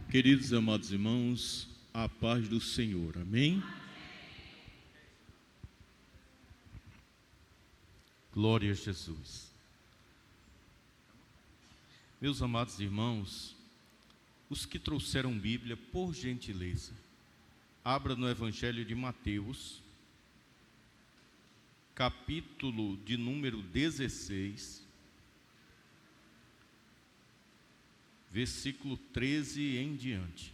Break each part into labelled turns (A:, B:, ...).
A: Queridos e amados irmãos, a paz do Senhor, amém? Glória a Jesus. Meus amados irmãos, os que trouxeram Bíblia, por gentileza, abra no Evangelho de Mateus, capítulo de número 16, versículo 13 em diante.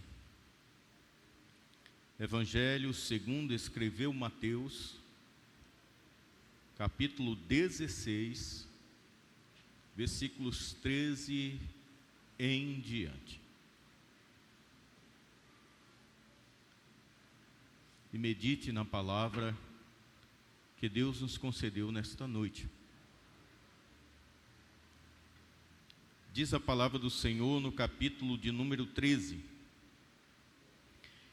A: Evangelho segundo escreveu Mateus, capítulo 16, versículos 13 em diante. E medite na palavra que Deus nos concedeu nesta noite. Diz a palavra do Senhor no capítulo de número 13.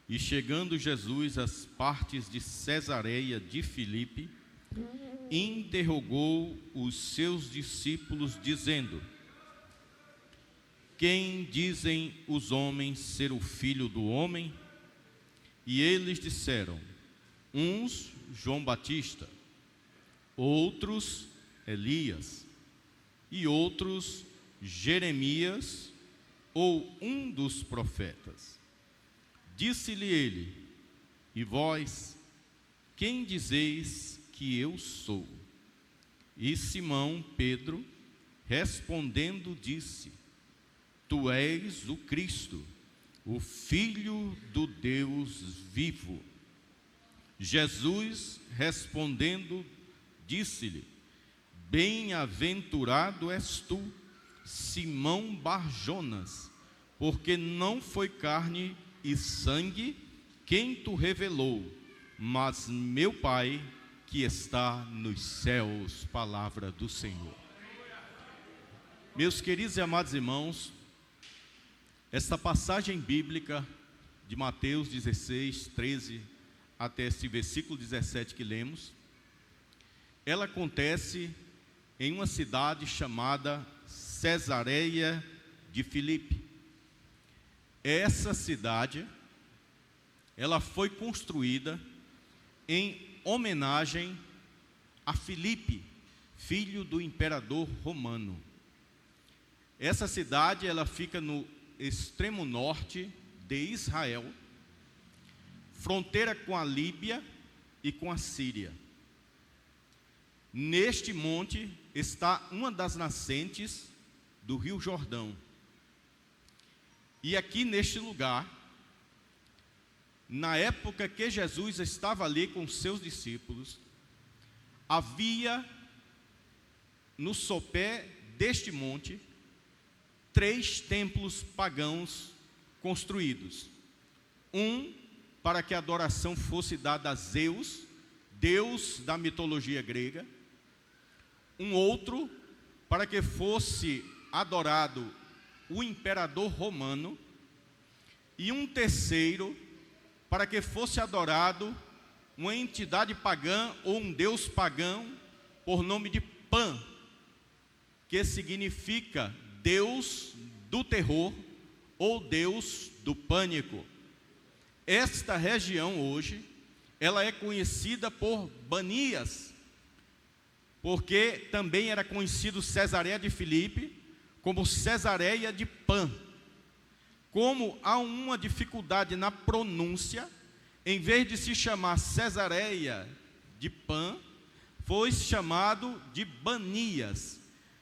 A: E chegando Jesus às partes de Cesareia de Filipe, interrogou os seus discípulos, dizendo: Quem dizem os homens ser o Filho do Homem? E eles disseram: uns João Batista, outros Elias, e outros Jeremias ou um dos profetas. Disse-lhe ele: E vós, quem dizeis que eu sou? E Simão Pedro, respondendo, disse: Tu és o Cristo, o Filho do Deus vivo. Jesus, respondendo, disse-lhe: Bem-aventurado és tu, Simão Bar-Jonas, porque não foi carne e sangue quem tu revelou, mas meu Pai que está nos céus. Palavra do Senhor. Meus queridos e amados irmãos, esta passagem bíblica de Mateus 16, 13 até esse versículo 17 que lemos, ela acontece em uma cidade chamada Cesareia de Filipe. Essa cidade, ela foi construída em homenagem a Filipe, filho do imperador romano. Essa cidade, ela fica no extremo norte de Israel, fronteira com a Líbia e com a Síria. Neste monte está uma das nascentes do Rio Jordão. E aqui neste lugar, na época que Jesus estava ali com seus discípulos, havia no sopé deste monte 3 templos pagãos construídos. Um para que a adoração fosse dada a Zeus, deus da mitologia grega. Um outro para que fosse adorado o imperador romano, e um terceiro para que fosse adorado uma entidade pagã ou um deus pagão por nome de Pan, que significa Deus do terror ou Deus do pânico. Esta região hoje, ela é conhecida por Banias, porque também era conhecido Cesareia de Filipe como Cesareia de Pan. Como há uma dificuldade na pronúncia, em vez de se chamar Cesareia de Pan, foi chamado de Banias.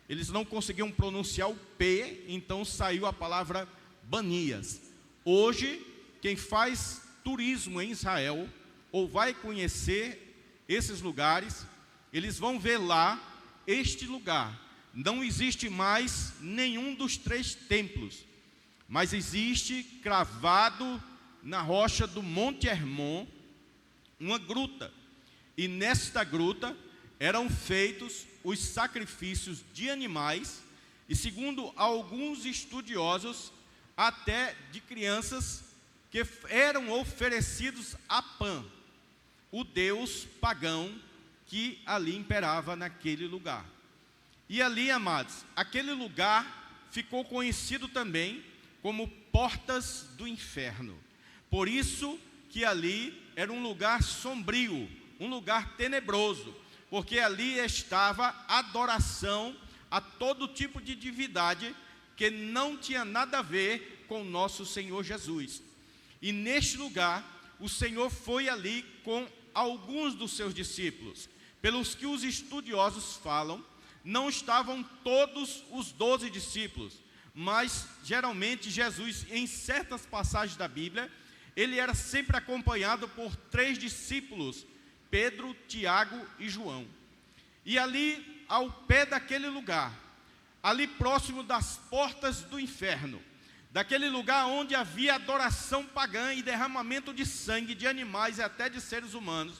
A: Eles não conseguiam pronunciar o P, então saiu a palavra Banias. Hoje, quem faz turismo em Israel, ou vai conhecer esses lugares, eles vão ver lá este lugar. Não existe mais nenhum dos 3 templos, mas existe cravado na rocha do Monte Hermon uma gruta. E nesta gruta eram feitos os sacrifícios de animais, e segundo alguns estudiosos, até de crianças, que eram oferecidos a Pan, o deus pagão que ali imperava naquele lugar. E ali, amados, aquele lugar ficou conhecido também como portas do inferno. Por isso que ali era um lugar sombrio, um lugar tenebroso, porque ali estava adoração a todo tipo de divindade que não tinha nada a ver com nosso Senhor Jesus. E neste lugar, o Senhor foi ali com alguns dos seus discípulos. Pelos que os estudiosos falam, não estavam todos os 12 discípulos, mas geralmente Jesus, em certas passagens da Bíblia, ele era sempre acompanhado por 3 discípulos, Pedro, Tiago e João. E ali, ao pé daquele lugar, ali próximo das portas do inferno, daquele lugar onde havia adoração pagã e derramamento de sangue de animais e até de seres humanos,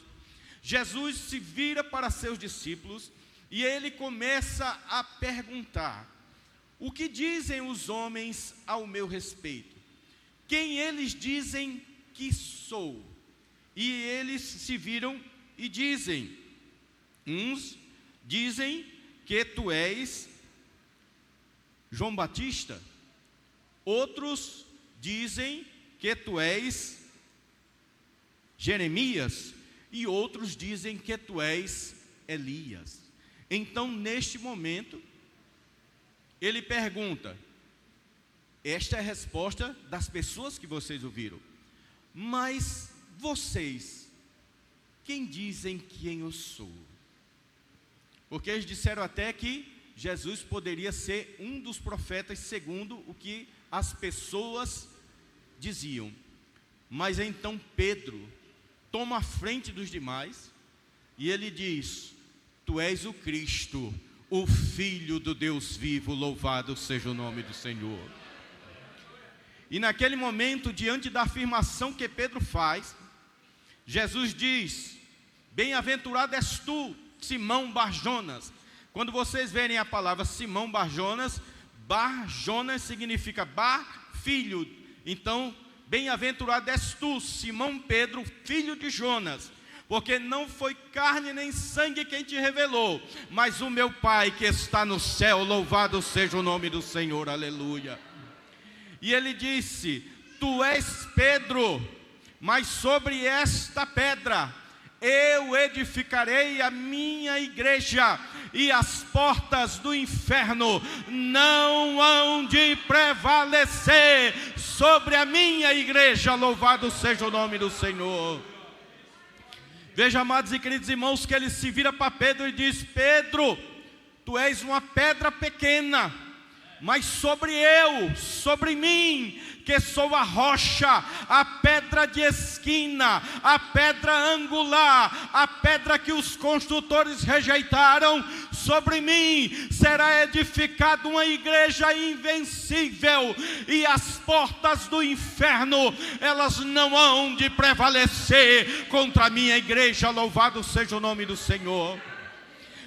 A: Jesus se vira para seus discípulos e ele começa a perguntar: o que dizem os homens ao meu respeito? Quem eles dizem que sou? E eles se viram e dizem: uns dizem que tu és João Batista, outros dizem que tu és Jeremias, e outros dizem que tu és Elias. Então, neste momento, ele pergunta, esta é a resposta das pessoas que vocês ouviram, mas vocês, quem dizem quem eu sou? Porque eles disseram até que Jesus poderia ser um dos profetas, segundo o que as pessoas diziam. Mas então Pedro toma a frente dos demais e ele diz: tu és o Cristo, o Filho do Deus vivo, louvado seja o nome do Senhor. E naquele momento, diante da afirmação que Pedro faz, Jesus diz: bem-aventurado és tu, Simão Bar-Jonas. Quando vocês verem a palavra Simão Bar-Jonas, Bar-Jonas significa Bar, filho. Então, bem-aventurado és tu, Simão Pedro, filho de Jonas, porque não foi carne nem sangue quem te revelou, mas o meu Pai que está no céu, louvado seja o nome do Senhor, aleluia. E ele disse: tu és Pedro, mas sobre esta pedra eu edificarei a minha igreja, e as portas do inferno não hão de prevalecer sobre a minha igreja, louvado seja o nome do Senhor. Veja, amados e queridos irmãos, que ele se vira para Pedro e diz: Pedro, tu és uma pedra pequena, mas sobre mim, que sou a rocha, a pedra de esquina, a pedra angular, a pedra que os construtores rejeitaram, sobre mim será edificada uma igreja invencível, e as portas do inferno, elas não hão de prevalecer contra a minha igreja, louvado seja o nome do Senhor.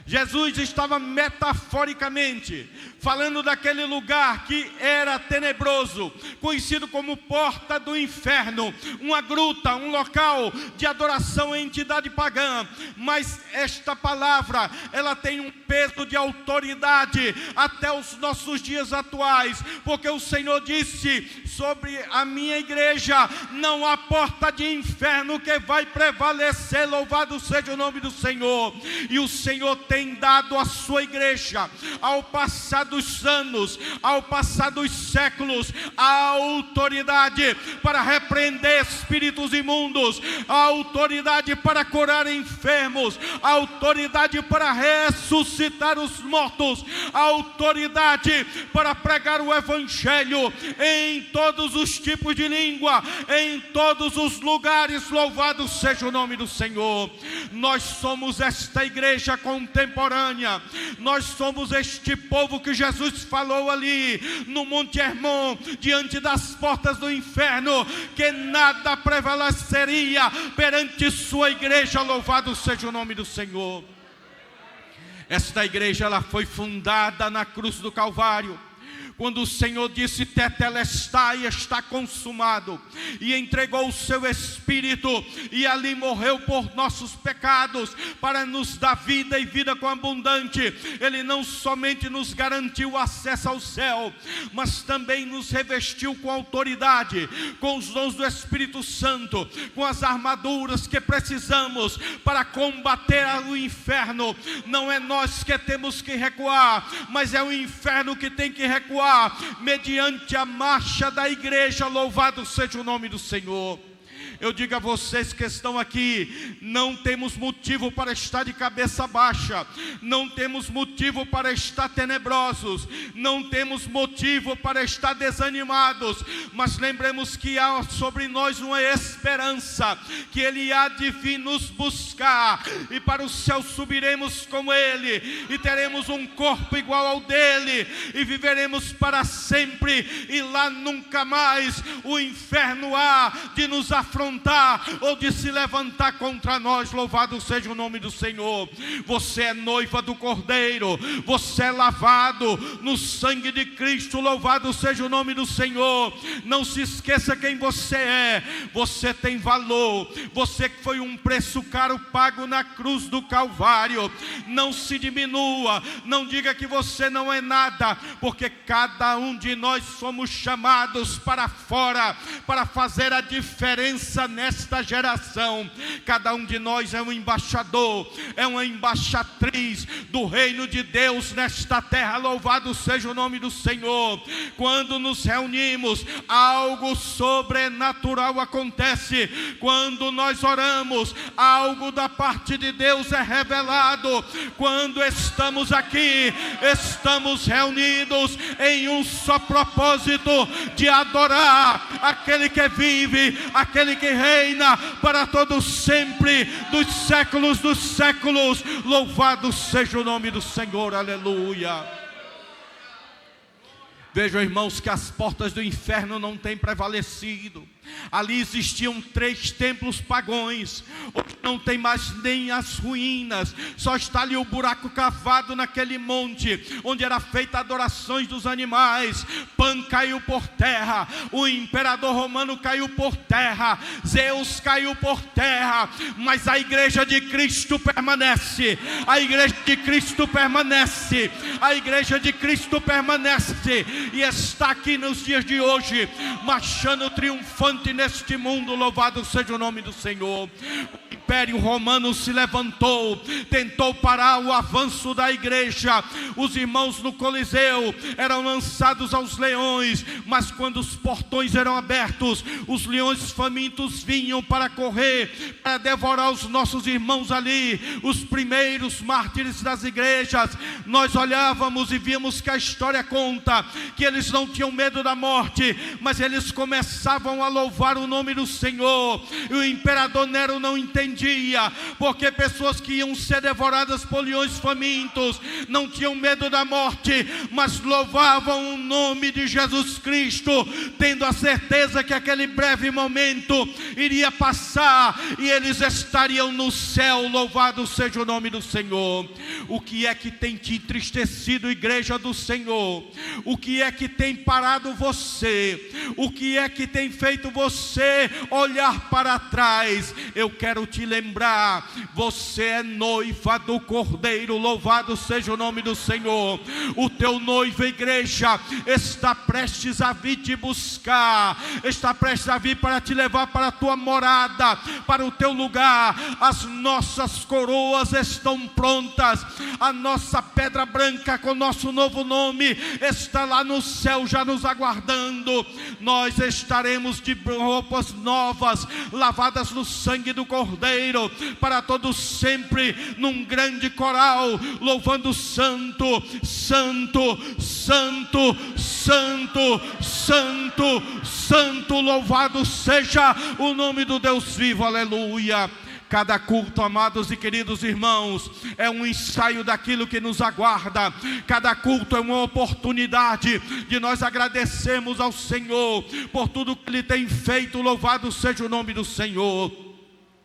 A: Jesus estava metaforicamente falando daquele lugar que era tenebroso, conhecido como porta do inferno, uma gruta, um local de adoração à entidade pagã. Mas esta palavra, ela tem um peso de autoridade até os nossos dias atuais, porque o Senhor disse: sobre a minha igreja não há porta de inferno que vai prevalecer, louvado seja o nome do Senhor. E o Senhor tem dado à sua igreja, ao passar dos anos, ao passar dos séculos, a autoridade para repreender espíritos imundos, a autoridade para curar enfermos, a autoridade para ressuscitar os mortos, a autoridade para pregar o evangelho em todos os tipos de língua, em todos os lugares, louvado seja o nome do Senhor. Nós somos esta igreja contemporânea, nós somos este povo que Jesus falou ali no Monte Hermon, diante das portas do inferno, que nada prevaleceria perante sua igreja, louvado seja o nome do Senhor. Esta igreja, ela foi fundada na cruz do Calvário, quando o Senhor disse tetelestai, está consumado, e entregou o seu Espírito, e ali morreu por nossos pecados, para nos dar vida e vida com abundante. Ele não somente nos garantiu acesso ao céu, mas também nos revestiu com autoridade, com os dons do Espírito Santo, com as armaduras que precisamos para combater o inferno. Não é nós que temos que recuar, mas é o inferno que tem que recuar, mediante a marcha da igreja. Louvado seja o nome do Senhor. Eu digo a vocês que estão aqui, não temos motivo para estar de cabeça baixa, não temos motivo para estar tenebrosos, não temos motivo para estar desanimados, mas lembremos que há sobre nós uma esperança, que Ele há de vir nos buscar, e para o céu subiremos com Ele, e teremos um corpo igual ao dele, e viveremos para sempre, e lá nunca mais o inferno há de nos afrontar ou de se levantar contra nós. Louvado seja o nome do Senhor. Você é noiva do Cordeiro, você é lavado no sangue de Cristo. Louvado seja o nome do Senhor. Não se esqueça quem você é. Você tem valor, você que foi um preço caro pago na cruz do Calvário. Não se diminua, não diga que você não é nada, porque cada um de nós somos chamados para fora, para fazer a diferença nesta geração. Cada um de nós é um embaixador, é uma embaixatriz do reino de Deus nesta terra. Louvado seja o nome do Senhor. Quando nos reunimos, algo sobrenatural acontece. Quando nós oramos, algo da parte de Deus é revelado. Quando estamos aqui, estamos reunidos em um só propósito, de adorar aquele que vive, aquele que reina para todos sempre, dos séculos dos séculos. Louvado seja o nome do Senhor, aleluia. Vejam, irmãos, que as portas do inferno não têm prevalecido. Ali existiam 3 templos pagões, hoje não tem mais nem as ruínas, só está ali o buraco cavado naquele monte, onde era feita adorações dos animais. Pan caiu por terra, o imperador romano caiu por terra, Zeus caiu por terra, mas a igreja de Cristo permanece, a igreja de Cristo permanece, a igreja de Cristo permanece, e está aqui nos dias de hoje, marchando triunfante neste mundo. Louvado seja o nome do Senhor. O Império Romano se levantou, tentou parar o avanço da igreja. Os irmãos no Coliseu eram lançados aos leões, mas quando os portões eram abertos, os leões famintos vinham para correr, para devorar os nossos irmãos ali, os primeiros mártires das igrejas. Nós olhávamos e víamos que a história conta que eles não tinham medo da morte, mas eles começavam a louvar o nome do Senhor. E o imperador Nero não entendia, porque pessoas que iam ser devoradas por leões famintos não tinham medo da morte, mas louvavam o nome de Jesus Cristo, tendo a certeza que aquele breve momento iria passar e eles estariam no céu. Louvado seja o nome do Senhor. O que é que tem te entristecido, igreja do Senhor? O que é que tem parado você? O que é que tem feito você olhar para trás? Eu quero te lembrar, você é noiva do Cordeiro. Louvado seja o nome do Senhor. O teu noivo, igreja, está prestes a vir te buscar, está prestes a vir para te levar para a tua morada, para o teu lugar. As nossas coroas estão prontas, a nossa pedra branca com nosso novo nome está lá no céu já nos aguardando. Nós estaremos de roupas novas, lavadas no sangue do Cordeiro, para todos sempre, num grande coral, louvando Santo, Santo, Santo, Santo, Santo, Santo. Louvado seja o nome do Deus vivo, aleluia. Cada culto, amados e queridos irmãos, é um ensaio daquilo que nos aguarda. Cada culto é uma oportunidade de nós agradecermos ao Senhor por tudo que Ele tem feito. Louvado seja o nome do Senhor.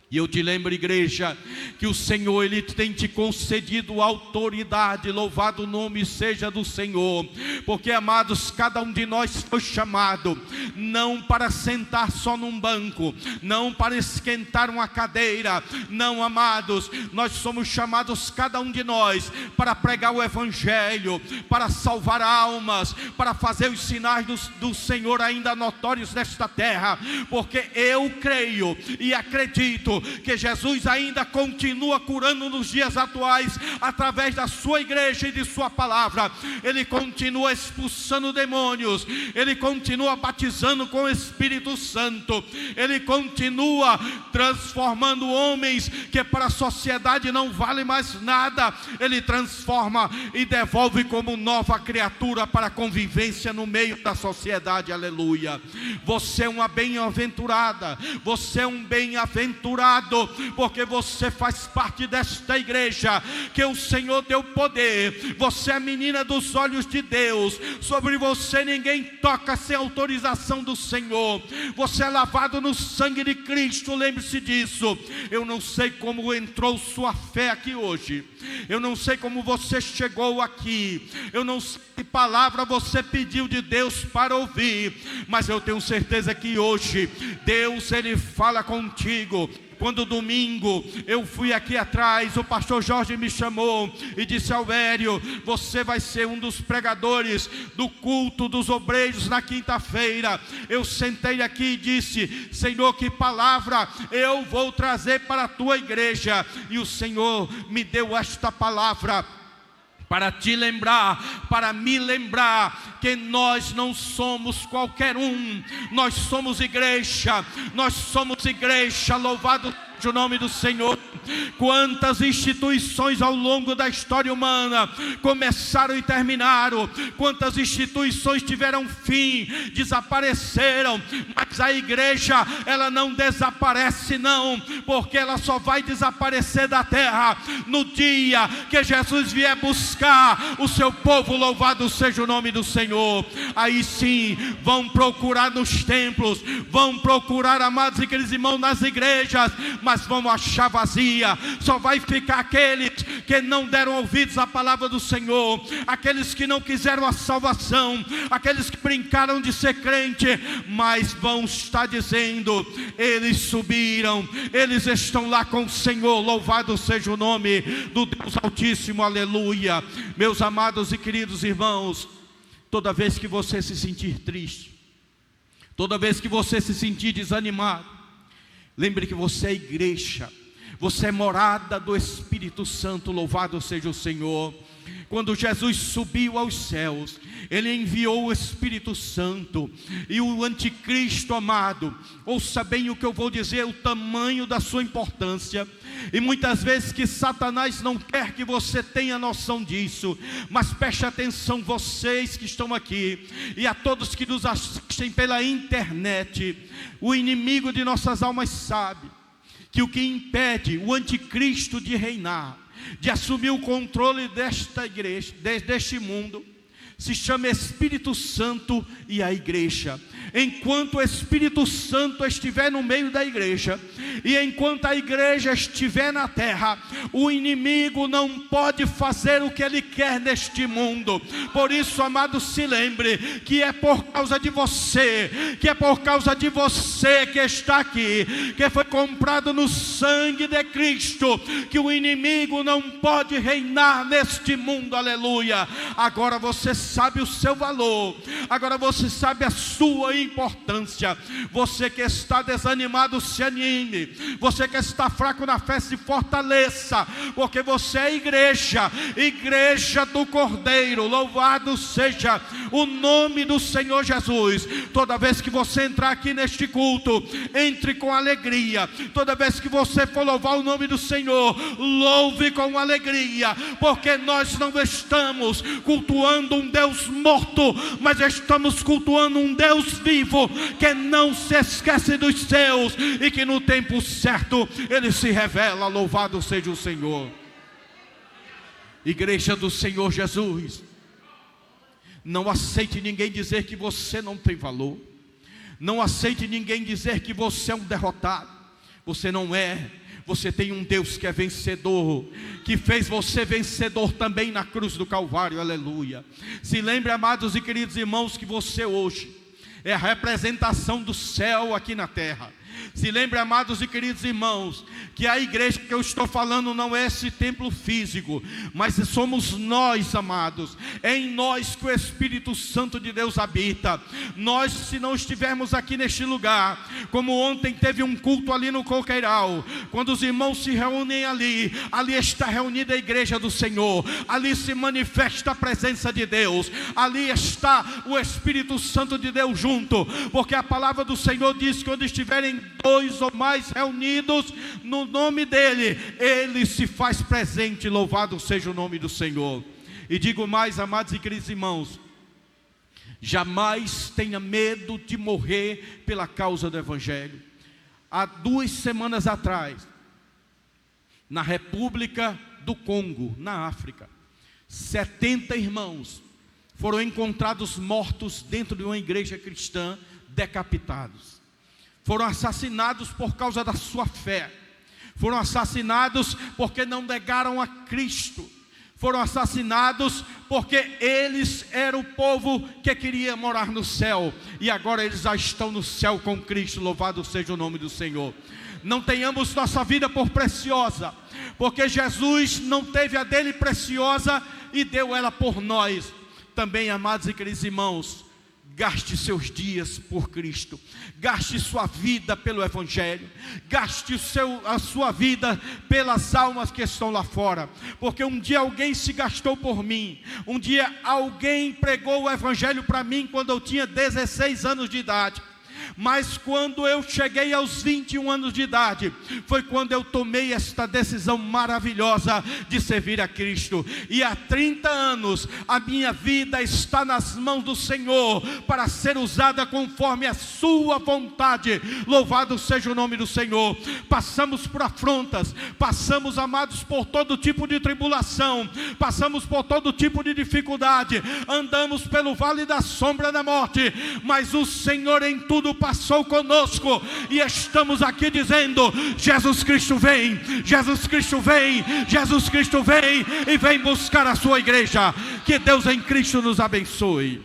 A: E eu te lembro, igreja, que o Senhor, Ele tem te concedido autoridade. Louvado o nome seja do Senhor. Porque, amados, cada um de nós foi chamado, não para sentar só num banco, não para esquentar uma cadeira. Não, amados, nós somos chamados, cada um de nós, para pregar o Evangelho, para salvar almas, para fazer os sinais do Senhor ainda notórios nesta terra. Porque eu creio e acredito que Jesus ainda continua curando nos dias atuais, através da sua igreja e de sua palavra. Ele continua expulsando demônios, Ele continua batizando com o Espírito Santo, Ele continua transformando homens que para a sociedade não vale mais nada. Ele transforma e devolve como nova criatura para a convivência no meio da sociedade. Aleluia. Você é uma bem-aventurada, você é um bem-aventurado, porque você faz parte desta igreja que o Senhor deu poder. Você é a menina dos olhos de Deus. Sobre você ninguém toca sem autorização do Senhor. Você é lavado no sangue de Cristo, lembre-se disso. Eu não sei como entrou sua fé aqui hoje, eu não sei como você chegou aqui, eu não sei que palavra você pediu de Deus para ouvir, mas eu tenho certeza que hoje Deus, Ele fala contigo. Quando domingo eu fui aqui atrás, o pastor Jorge me chamou e disse: Alvério, você vai ser um dos pregadores do culto dos obreiros na quinta-feira. Eu sentei aqui e disse: Senhor, que palavra eu vou trazer para a tua igreja? E o Senhor me deu esta palavra para te lembrar, para me lembrar que nós não somos qualquer um, nós somos igreja, louvado seja o nome do Senhor. Quantas instituições ao longo da história humana começaram e terminaram, quantas instituições tiveram fim, desapareceram, mas a igreja, ela não desaparece não, porque ela só vai desaparecer da terra no dia que Jesus vier buscar o seu povo. Louvado seja o nome do Senhor. Aí sim, vão procurar nos templos, vão procurar, amados e queridos irmãos, nas igrejas, mas vão achar vazia. Só vai ficar aqueles que não deram ouvidos à palavra do Senhor, aqueles que não quiseram a salvação, aqueles que brincaram de ser crente, mas vão estar dizendo: eles subiram, eles estão lá com o Senhor. Louvado seja o nome do Deus Altíssimo, aleluia. Meus amados e queridos irmãos, toda vez que você se sentir triste, toda vez que você se sentir desanimado, lembre que você é igreja, você é morada do Espírito Santo. Louvado seja o Senhor. Quando Jesus subiu aos céus, Ele enviou o Espírito Santo. E o anticristo, amado, ouça bem o que eu vou dizer, o tamanho da sua importância. E muitas vezes que Satanás não quer que você tenha noção disso, mas preste atenção, vocês que estão aqui e a todos que nos assistem pela internet. O inimigo de nossas almas sabe que o que impede o anticristo de reinar, de assumir o controle desta igreja, deste mundo, se chama Espírito Santo e a igreja. Enquanto o Espírito Santo estiver no meio da igreja, e enquanto a igreja estiver na terra, o inimigo não pode fazer o que ele quer neste mundo. Por isso, amado, se lembre que é por causa de você, que está aqui, que foi comprado no sangue de Cristo, que o inimigo não pode reinar neste mundo, aleluia. Agora você sabe o seu valor, agora você sabe a sua importância. Você que está desanimado, se anime. Você que está fraco na fé, se fortaleça, porque você é igreja do Cordeiro. Louvado seja o nome do Senhor Jesus. Toda vez que você entrar aqui neste culto, entre com alegria. Toda vez que você for louvar o nome do Senhor, louve com alegria, porque nós não estamos cultuando um Deus morto, mas estamos cultuando um Deus vivo, que não se esquece dos seus, e que no tempo certo Ele se revela. Louvado seja o Senhor. Igreja do Senhor Jesus, não aceite ninguém dizer que você não tem valor. Não aceite ninguém dizer que você é um derrotado. Você não é. Você tem um Deus que é vencedor, que fez você vencedor também na cruz do Calvário, aleluia. Se lembre, amados e queridos irmãos, que você hoje é a representação do céu aqui na terra. Se lembre, amados e queridos irmãos, que a igreja que eu estou falando não é esse templo físico, mas somos nós, amados. É em nós que o Espírito Santo de Deus habita. Nós, se não estivermos aqui neste lugar, como ontem teve um culto ali no Coqueiral, quando os irmãos se reúnem ali está reunida a igreja do Senhor, ali se manifesta a presença de Deus, ali está o Espírito Santo de Deus junto, porque a palavra do Senhor diz que onde estiverem 2 ou mais reunidos no nome dele, ele se faz presente. Louvado seja o nome do Senhor. E digo mais, amados e queridos irmãos, jamais tenha medo de morrer pela causa do Evangelho. Há 2 semanas atrás, na República do Congo, na África, 70 irmãos foram encontrados mortos dentro de uma igreja cristã, decapitados. Foram assassinados por causa da sua fé. Foram assassinados porque não negaram a Cristo. Foram assassinados porque eles eram o povo que queria morar no céu. E agora eles já estão no céu com Cristo. Louvado seja o nome do Senhor. Não tenhamos nossa vida por preciosa, porque Jesus não teve a dele preciosa e deu ela por nós. Também, amados e queridos irmãos, gaste seus dias por Cristo, gaste sua vida pelo Evangelho, gaste a sua vida pelas almas que estão lá fora, porque um dia alguém se gastou por mim, um dia alguém pregou o Evangelho para mim quando eu tinha 16 anos de idade. Mas quando eu cheguei aos 21 anos de idade, foi quando eu tomei esta decisão maravilhosa de servir a Cristo. E há 30 anos a minha vida está nas mãos do Senhor, para ser usada conforme a sua vontade. Louvado seja o nome do Senhor. Passamos por afrontas, passamos, amados, por todo tipo de tribulação, passamos por todo tipo de dificuldade, andamos pelo vale da sombra da morte, mas o Senhor em tudo passou conosco, e estamos aqui dizendo: Jesus Cristo vem, Jesus Cristo vem, Jesus Cristo vem, e vem buscar a sua igreja. Que Deus em Cristo nos abençoe.